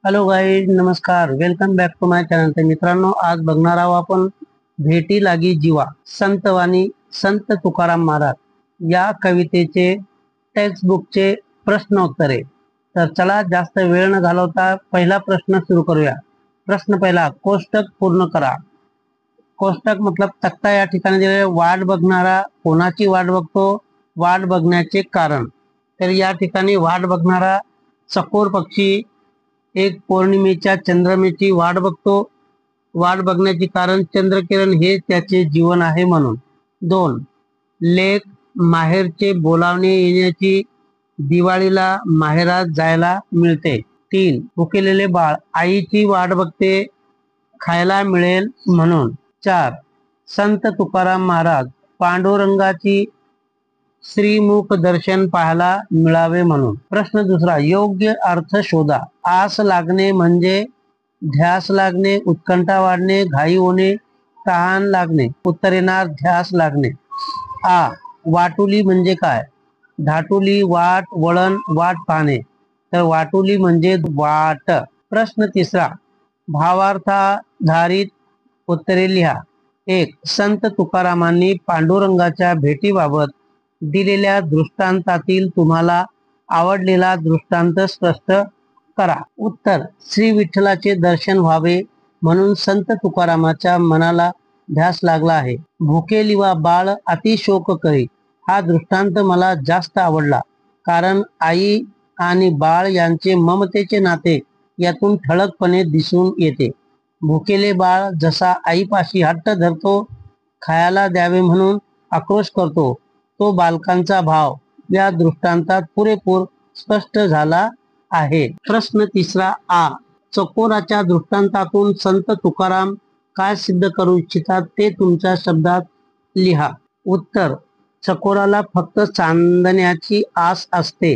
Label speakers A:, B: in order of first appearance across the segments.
A: Hello guys, नमस्कार. Welcome back to my channel. तर मित्रांनो, आज बघणार आहोत आपण भेटी लागी जीवा संतवाणी संत तुकाराम महाराज या कवितेचे टेक्स्टबुकचे प्रश्नोत्तरे. तर चला जास्त वेळ न घालवता पहिला प्रश्न सुरू करूया. प्रश्न पहिला, कोष्टक पूर्ण करा. कोष्टक मतलब तक्ता या ठिकाणी दिलेले. वाट बघणारा कोणाची वाट बघतो? वाट बघण्याचे कारण. तर या ठिकाणी वाट बघणारा चकोर पक्षी एक पौर्णिमेच्या चंद्रमेची वाट बघतो. वाट बघण्याचे कारण चंद्रकिरण हे त्याचे जीवन आहे म्हणून. 2. लेख माहेरचे बोलावणे येण्याची दिवाळीला माहेरात जायला मिळते. 3. भुकेलेले बाळ आईची वाट बघते खायला मिळेल म्हणून. 4. संत तुकाराम महाराज पांडुरंगाची श्रीमुख दर्शन पाहायला मिळावे म्हणून. प्रश्न दुसरा, योग्य अर्थ शोधा. आस लागणे म्हणजे ध्यास लागणे, उत्कंठा वाढणे, घाई होणे, तहान लागणे. उत्तर येणार ध्यास लागणे. आ. वाटुली म्हणजे काय? धाटुली वाट, वळण, वाट पाहणे. तर वाटुली म्हणजे वाट. प्रश्न तिसरा, भावार्थाधारित उत्तरे लिहा. 1. संत तुकारामांनी पांडुरंगाच्या भेटीबाबत दिलेल्या दृष्टांतातील तुम्हाला आवडलेला दृष्टांत स्पष्ट करा. उत्तर, श्री विठ्ठलाचे दर्शन व्हावे म्हणून संत तुकारामाच्या मनाला ध्यास लागला आहे. भुकेलिवा बाळ अति शोक करी हा दृष्टांत मला जास्त आवडला, कारण आई आणि बाळ यांचे ममतेचे नाते यातून ठळकपणे दिसून येते. भुकेले बाळ जसा आईपाशी हट्ट धरतो, खायला द्यावे म्हणून आक्रोश करतो, तो बालकांचा भाव या दृष्टांतात पुरेपूर स्पष्ट झाला आहे. प्रश्न तिसरा आ. चकोराच्या दृष्टांतातून संत तुकाराम काय सिद्ध करू इच्छितात ते तुमच्या शब्दात लिहा. उत्तर, चकोराला फक्त चांदण्याची आस असते.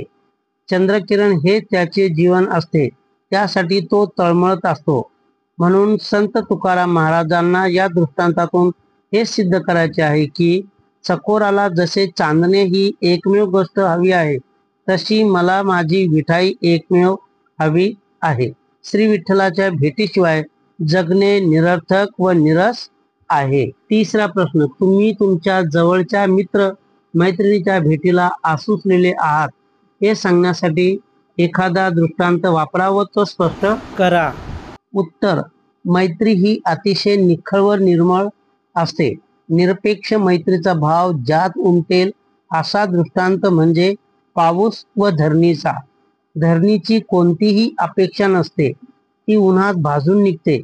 A: चंद्रकिरण हे त्याचे जीवन असते, त्यासाठी तो तळमळत असतो. म्हणून संत तुकाराम महाराजांना या दृष्टांतातून हे सिद्ध करायचे आहे की चकोराला जसे चांदणे ही एकमेव गोष्ट हवी आहे, तशी मला माझी विठाई एकमेव हवी आहे. श्री विठ्ठलाच्या भेटीशिवाय जगणे निरर्थक व निरस आहे. तिसरा प्रश्न, तुम्ही तुमच्या जवळच्या मित्र मैत्रिणीच्या भेटीला आसुसलेले आहात हे सांगण्यासाठी एखादा दृष्टांत वापरा व तो स्पष्ट करा. उत्तर, मैत्री ही अतिशय निखळ व निर्मळ असते. निरपेक्ष मैत्रीचा भाव ज्यात उमटेल असा दृष्टांत म्हणजे पाऊस व धरणीचा. धरणीची कोणतीही अपेक्षा नसते, ती उन्हात भाजून निघते.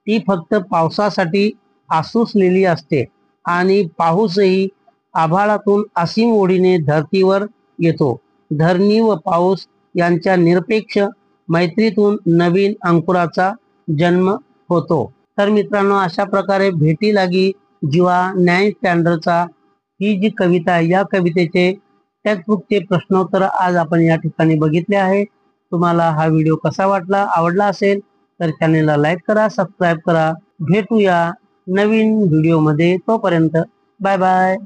A: ती फक्त पावसासाठी आसुसलेली असते आणि पाऊसही आभाळातून असीम ओढीने धरतीवर येतो. धरणी व पाऊस यांच्या निरपेक्ष मैत्रीतून नवीन अंकुराचा जन्म होतो. तर मित्रांनो, अशा प्रकारे भेटी लागी जीवा न्याय स्टँडर्डचा ही जी कविता आहे, या कवितेचे टेक्स्टबुकचे प्रश्नोत्तर आज आपण या ठिकाणी बघितले आहे. तुम्हाला हा व्हिडिओ कसा वाटला? आवडला असेल तर चॅनेलला लाईक करा, सबस्क्राईब करा. भेटूया नवीन व्हिडिओमध्ये. तोपर्यंत बाय बाय.